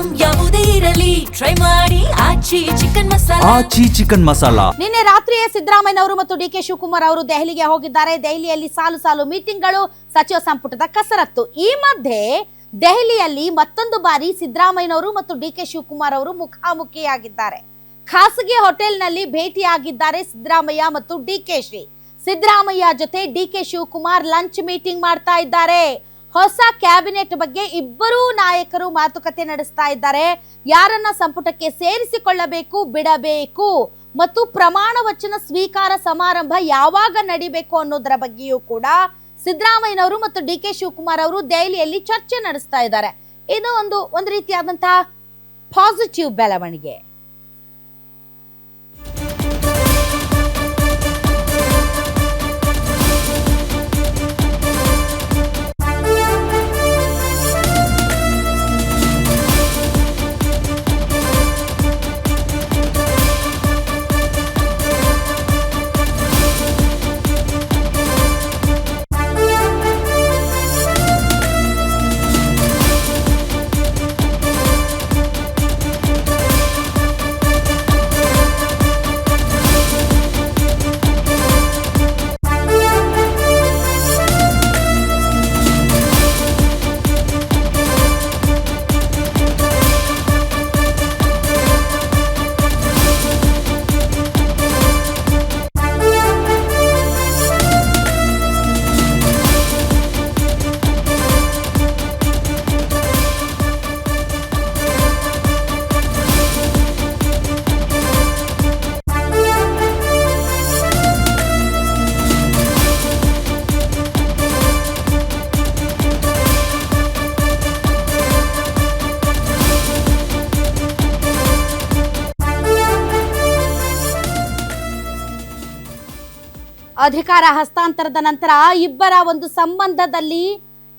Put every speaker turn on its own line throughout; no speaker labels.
Item ಯಾವುದೇ ಇರಲಿ try ಮಾಡಿ ಆಚಿ ಚಿಕನ್ ಮಸಾಲಾ.
ನಿನ್ನೆ ರಾತ್ರಿಯೇ ಸಿದ್ದರಾಮಯ್ಯನವರು ಮತ್ತು ಡಿ.ಕೆ. ಶಿವಕುಮಾರ್ ಅವರು ದೆಹಲಿಗೆ ಹೋಗಿದ್ದಾರೆ. ದೆಹಲಿಯಲ್ಲಿ ಸಾಲು ಮೀಟಿಂಗ್ಗಳು, ಸಚಿವ ಸಂಪುಟದ ಕಸರತ್ತು. ಈ ಮಧ್ಯೆ ದೆಹಲಿಯಲ್ಲಿ ಮತ್ತೊಂದು ಬಾರಿ ಸಿದ್ದರಾಮಯ್ಯನವರು ಮತ್ತು ಡಿ.ಕೆ. ಶಿವಕುಮಾರ್ ಅವರು ಮುಖಾಮುಖಿಯಾಗಿದ್ದಾರೆ. ಖಾಸಗಿ ಹೋಟೆಲ್ನಲ್ಲಿ ಭೇಟಿಯಾಗಿದ್ದಾರೆ ಸಿದ್ದರಾಮಯ್ಯ ಮತ್ತು ಡಿ.ಕೆ.ಶಿ. ಸಿದ್ದರಾಮಯ್ಯ ಜೊತೆ ಡಿ.ಕೆ. ಶಿವಕುಮಾರ್ ಲಂಚ್ ಮೀಟಿಂಗ್ ಮಾಡ್ತಾ ಇದ್ದಾರೆ. ಹೊಸ ಕ್ಯಾಬಿನೆಟ್ ಬಗ್ಗೆ ಇಬ್ಬರೂ ನಾಯಕರು ಮಾತುಕತೆ ನಡೆಸ್ತಾ ಇದ್ದಾರೆ. ಯಾರನ್ನ ಸಂಪುಟಕ್ಕೆ ಸೇರಿಸಿಕೊಳ್ಳಬೇಕು, ಬಿಡಬೇಕು ಮತ್ತು ಪ್ರಮಾಣ ವಚನ ಸ್ವೀಕಾರ ಸಮಾರಂಭ ಯಾವಾಗ ನಡಿಬೇಕು ಅನ್ನೋದರ ಬಗ್ಗೆಯೂ ಕೂಡ ಸಿದ್ದರಾಮಯ್ಯನವರು ಮತ್ತು ಡಿ.ಕೆ. ಶಿವಕುಮಾರ್ ಅವರು ದೆಹಲಿಯಲ್ಲಿ ಚರ್ಚೆ ನಡೆಸ್ತಾ ಇದ್ದಾರೆ. ಇದು ಒಂದು ರೀತಿಯಾದಂತಹ ಪಾಸಿಟಿವ್ ಬೆಳವಣಿಗೆ. ಅಧಿಕಾರ ಹಸ್ತಾಂತರದ ನಂತರ ಇಬ್ಬರ ಒಂದು ಸಂಬಂಧದಲ್ಲಿ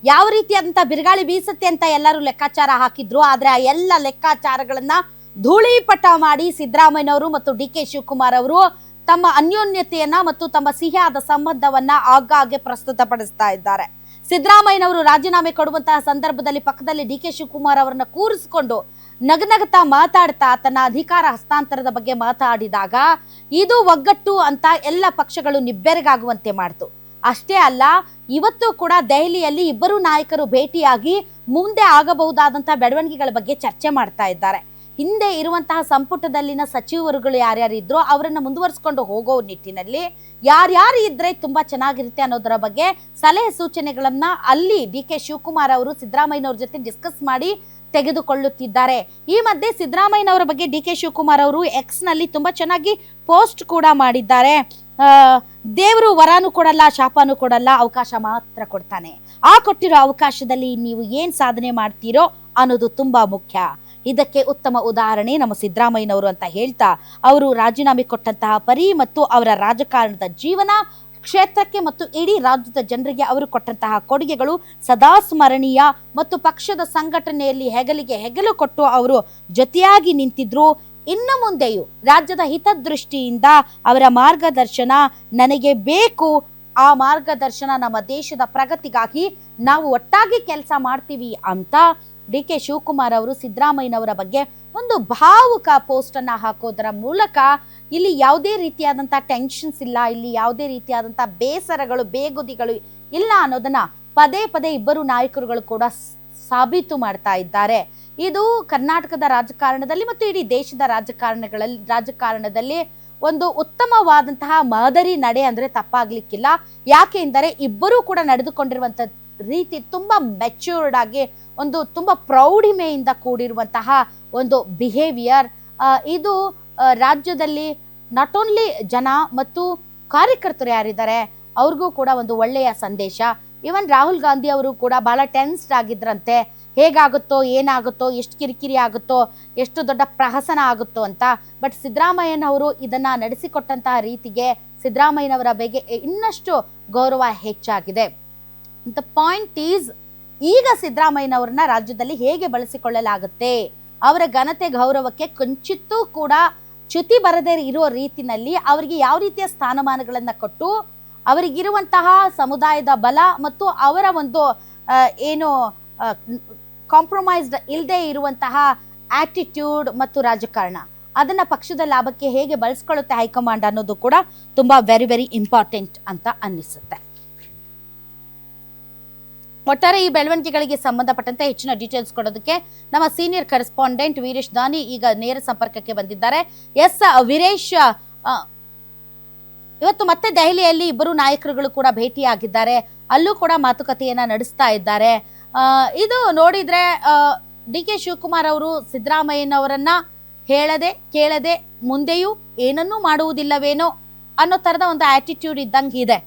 ಯಾವ ರೀತಿಯಾದಂತಹ ಬಿರುಗಾಳಿ ಬೀಸುತ್ತೆ ಅಂತ ಎಲ್ಲರೂ ಲೆಕ್ಕಾಚಾರ ಹಾಕಿದ್ರು. ಆದ್ರೆ ಆ ಎಲ್ಲ ಲೆಕ್ಕಾಚಾರಗಳನ್ನ ಧೂಳೀಪಟ ಮಾಡಿ ಸಿದ್ದರಾಮಯ್ಯನವರು ಮತ್ತು ಡಿ.ಕೆ. ಶಿವಕುಮಾರ್ ಅವರು ತಮ್ಮ ಅನ್ಯೋನ್ಯತೆಯನ್ನ ಮತ್ತು ತಮ್ಮ ಸಿಹಿಯಾದ ಸಂಬಂಧವನ್ನ ಆಗಾಗ್ಗೆ ಪ್ರಸ್ತುತಪಡಿಸ್ತಾ ಇದ್ದಾರೆ. ಸಿದ್ದರಾಮಯ್ಯನವರು ರಾಜೀನಾಮೆ ಕೊಡುವಂತಹ ಸಂದರ್ಭದಲ್ಲಿ ಪಕ್ಕದಲ್ಲಿ ಡಿ.ಕೆ. ಶಿವಕುಮಾರ್ ಅವರನ್ನ ಕೂರಿಸಿಕೊಂಡು ನಗನಗತಾ ಮಾತಾಡ್ತಾ ತನ್ನ ಅಧಿಕಾರ ಹಸ್ತಾಂತರದ ಬಗ್ಗೆ ಮಾತಾಡಿದಾಗ ಇದು ಒಗ್ಗಟ್ಟು ಅಂತ ಎಲ್ಲ ಪಕ್ಷಗಳು ನಿಬ್ಬೆರಗಾಗುವಂತೆ ಮಾಡ್ತು. ಅಷ್ಟೇ ಅಲ್ಲ, ಇವತ್ತು ಕೂಡ ದೆಹಲಿಯಲ್ಲಿ ಇಬ್ಬರು ನಾಯಕರು ಭೇಟಿಯಾಗಿ ಮುಂದೆ ಆಗಬಹುದಾದಂತಹ ಬೆಳವಣಿಗೆಗಳ ಬಗ್ಗೆ ಚರ್ಚೆ ಮಾಡ್ತಾ ಇದ್ದಾರೆ. ಹಿಂದೆ ಇರುವಂತಹ ಸಂಪುಟದಲ್ಲಿನ ಸಚಿವರುಗಳು ಯಾರ್ಯಾರು ಇದ್ರೋ ಅವರನ್ನ ಮುಂದುವರಿಸಿಕೊಂಡು ಹೋಗೋ ನಿಟ್ಟಿನಲ್ಲಿ ಯಾರ್ಯಾರು ಇದ್ರೆ ತುಂಬಾ ಚೆನ್ನಾಗಿರುತ್ತೆ ಅನ್ನೋದರ ಬಗ್ಗೆ ಸಲಹೆ ಸೂಚನೆಗಳನ್ನ ಅಲ್ಲಿ ಡಿ.ಕೆ. ಶಿವಕುಮಾರ್ ಅವರು ಸಿದ್ದರಾಮಯ್ಯನವ್ರ ಜೊತೆ ಡಿಸ್ಕಸ್ ಮಾಡಿ ತೆಗೆದುಕೊಳ್ಳುತ್ತಿದ್ದಾರೆ. ಈ ಮಧ್ಯೆ ಸಿದ್ದರಾಮಯ್ಯನವರ ಬಗ್ಗೆ ಡಿ.ಕೆ. ಶಿವಕುಮಾರ್ ಅವರು ಎಕ್ಸ್ ನಲ್ಲಿ ತುಂಬಾ ಚೆನ್ನಾಗಿ ಪೋಸ್ಟ್ ಕೂಡ ಮಾಡಿದ್ದಾರೆ. ದೇವರು ವರಾನು ಕೊಡಲ್ಲ, ಶಾಪನೂ ಕೊಡಲ್ಲ, ಅವಕಾಶ ಮಾತ್ರ ಕೊಡ್ತಾನೆ. ಆ ಕೊಟ್ಟಿರೋ ಅವಕಾಶದಲ್ಲಿ ನೀವು ಏನ್ ಸಾಧನೆ ಮಾಡ್ತೀರೋ ಅನ್ನೋದು ತುಂಬಾ ಮುಖ್ಯ. ಇದಕ್ಕೆ ಉತ್ತಮ ಉದಾಹರಣೆ ನಮ್ಮ ಸಿದ್ದರಾಮಯ್ಯನವರು ಅಂತ ಹೇಳ್ತಾ ಅವರು ರಾಜೀನಾಮೆ ಕೊಟ್ಟಂತಹ ಪರಿ ಮತ್ತು ಅವರ ರಾಜಕಾರಣದ ಜೀವನ ಕ್ಷೇತ್ರಕ್ಕೆ ಮತ್ತು ಇಡೀ ರಾಜ್ಯದ ಜನರಿಗೆ ಅವರು ಕೊಟ್ಟಂತಹ ಕೊಡುಗೆಗಳು ಸದಾ ಸ್ಮರಣೀಯ ಮತ್ತು ಪಕ್ಷದ ಸಂಘಟನೆಯಲ್ಲಿ ಹೆಗಲಿಗೆ ಹೆಗಲು ಕೊಟ್ಟು ಅವರು ಜೊತೆಯಾಗಿ ನಿಂತಿದ್ರು. ಇನ್ನು ಮುಂದೆಯೂ ರಾಜ್ಯದ ಹಿತದೃಷ್ಟಿಯಿಂದ ಅವರ ಮಾರ್ಗದರ್ಶನ ನನಗೆ ಬೇಕು. ಆ ಮಾರ್ಗದರ್ಶನ ನಮ್ಮ ದೇಶದ ಪ್ರಗತಿಗಾಗಿ ನಾವು ಒಟ್ಟಾಗಿ ಕೆಲಸ ಮಾಡ್ತೀವಿ ಅಂತ ಡಿ.ಕೆ. ಶಿವಕುಮಾರ್ ಅವರು ಸಿದ್ದರಾಮಯ್ಯನವರ ಬಗ್ಗೆ ಒಂದು ಭಾವುಕ ಪೋಸ್ಟ್ ಅನ್ನ ಹಾಕೋದರ ಮೂಲಕ ಇಲ್ಲಿ ಯಾವುದೇ ರೀತಿಯಾದಂತಹ ಟೆನ್ಷನ್ಸ್ ಇಲ್ಲ, ಇಲ್ಲಿ ಯಾವುದೇ ರೀತಿಯಾದಂತಹ ಬೇಸರಗಳು ಬೇಗುದಿಗಳು ಇಲ್ಲ ಅನ್ನೋದನ್ನ ಪದೇ ಇಬ್ಬರು ನಾಯಕರುಗಳು ಕೂಡ ಸಾಬೀತು ಮಾಡ್ತಾ ಇದ್ದಾರೆ. ಇದು ಕರ್ನಾಟಕದ ರಾಜಕಾರಣದಲ್ಲಿ ಮತ್ತು ಇಡೀ ದೇಶದ ರಾಜಕಾರಣದಲ್ಲಿ ಒಂದು ಉತ್ತಮವಾದಂತಹ ಮಾದರಿ ನಡೆ ಅಂದ್ರೆ ತಪ್ಪಾಗ್ಲಿಕ್ಕಿಲ್ಲ. ಯಾಕೆ ಎಂದರೆ ಇಬ್ಬರೂ ಕೂಡ ನಡೆದುಕೊಂಡಿರುವಂತ ರೀತಿ ತುಂಬಾ ಮೆಚ್ಯೂರ್ಡ್ ಆಗಿ ಒಂದು ತುಂಬಾ ಪ್ರೌಢಿಮೆಯಿಂದ ಕೂಡಿರುವಂತಹ ಒಂದು ಬಿಹೇವಿಯರ್. ಇದು ರಾಜ್ಯದಲ್ಲಿ ನಾಟ್ ಓನ್ಲಿ ಜನ ಮತ್ತು ಕಾರ್ಯಕರ್ತರು ಯಾರಿದ್ದಾರೆ ಅವ್ರಿಗೂ ಕೂಡ ಒಂದು ಒಳ್ಳೆಯ ಸಂದೇಶ. ಇವನ್ ರಾಹುಲ್ ಗಾಂಧಿ ಅವರು ಕೂಡ ಬಹಳ ಟೆನ್ಸ್ಡ್ ಆಗಿದ್ರಂತೆ, ಹೇಗಾಗುತ್ತೋ ಏನಾಗುತ್ತೋ, ಎಷ್ಟು ಕಿರಿಕಿರಿ ಆಗುತ್ತೋ, ಎಷ್ಟು ದೊಡ್ಡ ಪ್ರಹಸನ ಆಗುತ್ತೋ ಅಂತ. ಬಟ್ ಸಿದ್ದರಾಮಯ್ಯನವರು ಇದನ್ನ ನಡೆಸಿಕೊಟ್ಟಂತಹ ರೀತಿಗೆ ಸಿದ್ದರಾಮಯ್ಯನವರ ಬಗ್ಗೆ ಇನ್ನಷ್ಟು ಗೌರವ ಹೆಚ್ಚಾಗಿದೆ. ದ ಪಾಯಿಂಟ್ ಈಸ್, ಈಗ ಸಿದ್ದರಾಮಯ್ಯನವರನ್ನ ರಾಜ್ಯದಲ್ಲಿ ಹೇಗೆ ಬಳಸಿಕೊಳ್ಳಲಾಗುತ್ತೆ, ಅವರ ಘನತೆ ಗೌರವಕ್ಕೆ ಕೊಂಚಿತ್ತೂ ಕೂಡ ಚ್ಯುತಿ ಬರದೇ ಇರುವ ರೀತಿನಲ್ಲಿ ಅವರಿಗೆ ಯಾವ ರೀತಿಯ ಸ್ಥಾನಮಾನಗಳನ್ನ ಕೊಟ್ಟು ಅವರಿಗಿರುವಂತಹ ಸಮುದಾಯದ ಬಲ ಮತ್ತು ಅವರ ಒಂದು ಏನು ಕಾಂಪ್ರಮೈಸ್ಡ್ ಇಲ್ಲದೆ ಇರುವಂತಹ ಆಟಿಟ್ಯೂಡ್ ಮತ್ತು ರಾಜಕಾರಣ ಅದನ್ನ ಪಕ್ಷದ ಲಾಭಕ್ಕೆ ಹೇಗೆ ಬಳಸ್ಕೊಳ್ಳುತ್ತೆ ಹೈಕಮಾಂಡ್ ಅನ್ನೋದು ಕೂಡ ತುಂಬಾ ವೆರಿ ವೆರಿ ಇಂಪಾರ್ಟೆಂಟ್ ಅಂತ ಅನ್ನಿಸುತ್ತೆ. ಒಟ್ಟಾರೆ ಈ ಬೆಳವಣಿಗೆಗಳಿಗೆ ಸಂಬಂಧಪಟ್ಟಂತೆ ಹೆಚ್ಚಿನ ಡೀಟೇಲ್ಸ್ ಕೊಡೋದಕ್ಕೆ ನಮ್ಮ ಸೀನಿಯರ್ ಕರೆಸ್ಪಾಂಡೆಂಟ್ ವೀರೇಶ್ ದಾನಿ ಈಗ ನೇರ ಸಂಪರ್ಕಕ್ಕೆ ಬಂದಿದ್ದಾರೆ. ಎಸ್ ವೀರೇಶ್, ಇವತ್ತು ಮತ್ತೆ ದೆಹಲಿಯಲ್ಲಿ ಇಬ್ಬರು ನಾಯಕರುಗಳು ಕೂಡ ಭೇಟಿಯಾಗಿದ್ದಾರೆ, ಅಲ್ಲೂ ಕೂಡ ಮಾತುಕತೆಯನ್ನ ನಡೆಸ್ತಾ ಇದ್ದಾರೆ. ಇದು ನೋಡಿದ್ರೆ ಡಿ ಕೆ ಶಿವಕುಮಾರ್ ಅವರು ಸಿದ್ದರಾಮಯ್ಯನವರನ್ನ ಹೇಳದೆ ಕೇಳದೆ ಮುಂದೆಯೂ ಏನನ್ನೂ ಮಾಡುವುದಿಲ್ಲವೇನೋ ಅನ್ನೋ ತರದ ಒಂದು ಆಟಿಟ್ಯೂಡ್ ಇದ್ದಂಗೆ ಇದೆ.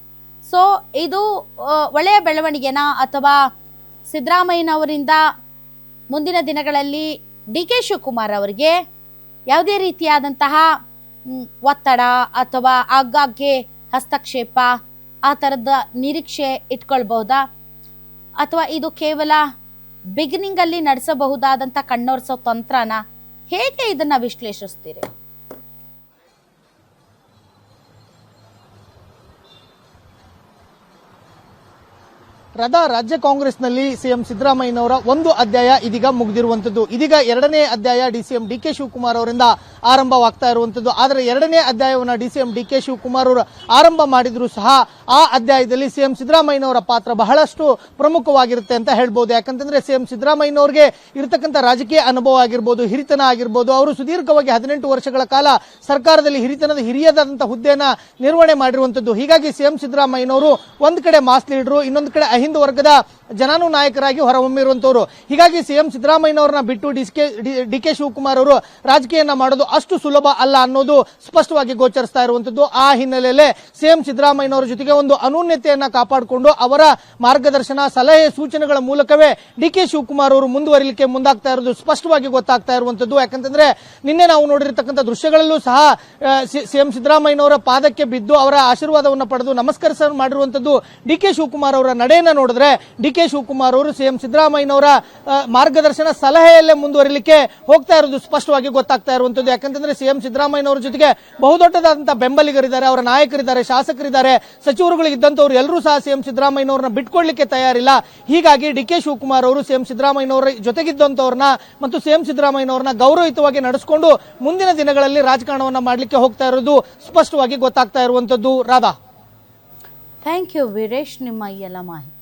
ಸೊ ಇದು ಒಳ್ಳೆಯ ಬೆಳವಣಿಗೆನಾ, ಅಥವಾ ಸಿದ್ದರಾಮಯ್ಯನವರಿಂದ ಮುಂದಿನ ದಿನಗಳಲ್ಲಿ ಡಿ ಕೆ ಶಿವಕುಮಾರ್ ಅವರಿಗೆ ಯಾವುದೇ ರೀತಿಯಾದಂತಹ ಒತ್ತಡ ಅಥವಾ ಆಗಾಗ್ಗೆ ಹಸ್ತಕ್ಷೇಪ ಆ ಥರದ ನಿರೀಕ್ಷೆ ಇಟ್ಕೊಳ್ಬಹುದಾ, ಅಥವಾ ಇದು ಕೇವಲ ಬಿಗಿನಿಂಗ್ ಅಲ್ಲಿ ನಡೆಸಬಹುದಾದಂಥ ಕಣ್ಣೊರೆಸೋ ತಂತ್ರನ, ಹೇಗೆ ಇದನ್ನ ವಿಶ್ಲೇಷಿಸ್ತೀರಿ?
ರಾಜ್ಯ ಕಾಂಗ್ರೆಸ್ನಲ್ಲಿ ಸಿಎಂ ಸಿದ್ದರಾಮಯ್ಯನವರ ಒಂದು ಅಧ್ಯಾಯ ಇದೀಗ ಮುಗಿದಿರುವಂತದ್ದು. ಇದೀಗ ಎರಡನೇ ಅಧ್ಯಾಯ ಡಿಸಿಎಂ ಡಿ ಕೆ ಶಿವಕುಮಾರ್ ಅವರಿಂದ ಆರಂಭವಾಗ್ತಾ ಇರುವಂತದ್ದು. ಆದರೆ ಎರಡನೇ ಅಧ್ಯಾಯವನ್ನ ಡಿಸಿಎಂ ಡಿ ಕೆ ಶಿವಕುಮಾರ್ ಅವರು ಆರಂಭ ಮಾಡಿದ್ರು ಸಹ ಆ ಅಧ್ಯಾಯದಲ್ಲಿ ಸಿಎಂ ಸಿದ್ದರಾಮಯ್ಯನವರ ಪಾತ್ರ ಬಹಳಷ್ಟು ಪ್ರಮುಖವಾಗಿರುತ್ತೆ ಅಂತ ಹೇಳ್ಬೋದು. ಯಾಕಂತಂದ್ರೆ ಸಿಎಂ ಸಿದ್ದರಾಮಯ್ಯನವರಿಗೆ ಇರತಕ್ಕಂಥ ರಾಜಕೀಯ ಅನುಭವ ಆಗಿರ್ಬೋದು, ಹಿರಿತನ ಆಗಿರ್ಬೋದು, ಅವರು ಸುದೀರ್ಘವಾಗಿ 18 ವರ್ಷಗಳ ಕಾಲ ಸರ್ಕಾರದಲ್ಲಿ ಹಿರಿಯದಾದಂತಹ ಹುದ್ದೆಯನ್ನ ನಿರ್ವಹಣೆ ಮಾಡಿರುವಂತದ್ದು. ಹೀಗಾಗಿ ಸಿಎಂ ಸಿದ್ದರಾಮಯ್ಯನವರು ಒಂದ್ ಕಡೆ ಮಾಸ್ ಲೀಡರು, ಇನ್ನೊಂದು ಕಡೆ ಅಹಿಂದ ವರ್ಗದ ಜನಾನು ನಾಯಕರಾಗಿ ಹೊರಹೊಮ್ಮಿರುವಂತವರು. ಹೀಗಾಗಿ ಸಿಎಂ ಸಿದ್ದರಾಮಯ್ಯನವರನ್ನ ಬಿಟ್ಟು ಡಿ ಕೆ ಶಿವಕುಮಾರ್ ಅವರು ರಾಜಕೀಯನ ಮಾಡೋದು ಅಷ್ಟು ಸುಲಭ ಅಲ್ಲ ಅನ್ನೋದು ಸ್ಪಷ್ಟವಾಗಿ ಗೋಚರಿಸ್ತಾ ಇರುವಂತದ್ದು. ಆ ಹಿನ್ನೆಲೆಯಲ್ಲೇ ಸಿಎಂ ಸಿದ್ದರಾಮಯ್ಯನವರ ಜೊತೆಗೆ ಒಂದು ಅನೂನ್ಯತೆಯನ್ನ ಕಾಪಾಡಿಕೊಂಡು ಅವರ ಮಾರ್ಗದರ್ಶನ, ಸಲಹೆ, ಸೂಚನೆಗಳ ಮೂಲಕವೇ ಡಿ ಕೆ ಶಿವಕುಮಾರ್ ಅವರು ಮುಂದುವರಿಲಿಕ್ಕೆ ಮುಂದಾಗ್ತಾ ಇರೋದು ಸ್ಪಷ್ಟವಾಗಿ ಗೊತ್ತಾಗ್ತಾ ಇರುವಂತದ್ದು. ಯಾಕಂತಂದ್ರೆ ನಿನ್ನೆ ನಾವು ನೋಡಿರತಕ್ಕಂಥ ದೃಶ್ಯಗಳಲ್ಲೂ ಸಹ ಸಿಎಂ ಸಿದ್ದರಾಮಯ್ಯನವರ ಪಾದಕ್ಕೆ ಬಿದ್ದು ಅವರ ಆಶೀರ್ವಾದವನ್ನು ಪಡೆದು ನಮಸ್ಕರಿಸ ಮಾಡಿರುವಂತದ್ದು ಡಿ ಕೆ ಶಿವಕುಮಾರ್ ಅವರ ನಡೆಯನ್ನ ನೋಡಿದ್ರೆ ಡಿ ಕೆ ಶಿವಕುಮಾರ್ ಅವರು ಸಿಎಂ ಸಿದ್ದರಾಮಯ್ಯನವರ ಮಾರ್ಗದರ್ಶನ, ಸಲಹೆಯಲ್ಲೇ ಮುಂದುವರಿಲಿಕ್ಕೆ ಹೋಗ್ತಾ ಇರೋದು ಸ್ಪಷ್ಟವಾಗಿ ಗೊತ್ತಾಗ್ತಾ ಇರುವಂತದ್ದು. ಯಾಕಂತಂದ್ರೆ ಸಿಎಂ ಸಿದ್ದರಾಮಯ್ಯನವರ ಜೊತೆಗೆ ಬಹುದೊಡ್ಡದಾದಂತಹ ಬೆಂಬಲಿಗರಿದ್ದಾರೆ, ಅವರ ನಾಯಕರಿದ್ದಾರೆ, ಶಾಸಕರಿದ್ದಾರೆ, ಸಚಿವರುಗಳಿದ್ದಂತವ್ರು ಎಲ್ಲರೂ ಸಹ ಸಿಎಂ ಸಿದ್ದರಾಮಯ್ಯನವರನ್ನ ಬಿಟ್ಕೊಡ್ಲಿಕ್ಕೆ ತಯಾರಿಲ್ಲ. ಹೀಗಾಗಿ ಡಿ ಕೆ ಶಿವಕುಮಾರ್ ಅವರು ಸಿಎಂ ಸಿದ್ದರಾಮಯ್ಯನವರ ಜೊತೆಗಿದ್ದಂತವ್ರನ್ನ ಮತ್ತು ಸಿಎಂ ಸಿದ್ದರಾಮಯ್ಯನವರನ್ನ ಗೌರವಯುತವಾಗಿ ನಡೆಸಿಕೊಂಡು ಮುಂದಿನ ದಿನಗಳಲ್ಲಿ ರಾಜಕಾರಣವನ್ನ ಮಾಡಲಿಕ್ಕೆ ಹೋಗ್ತಾ ಇರೋದು ಸ್ಪಷ್ಟವಾಗಿ ಗೊತ್ತಾಗ್ತಾ ಇರುವಂತದ್ದು. ರಾಧಾ,
ಥ್ಯಾಂಕ್ ಯು ವೀರೇಶ್, ನಿಮ್ಮ ಈ ಎಲ್ಲ ಮಾಹಿತಿ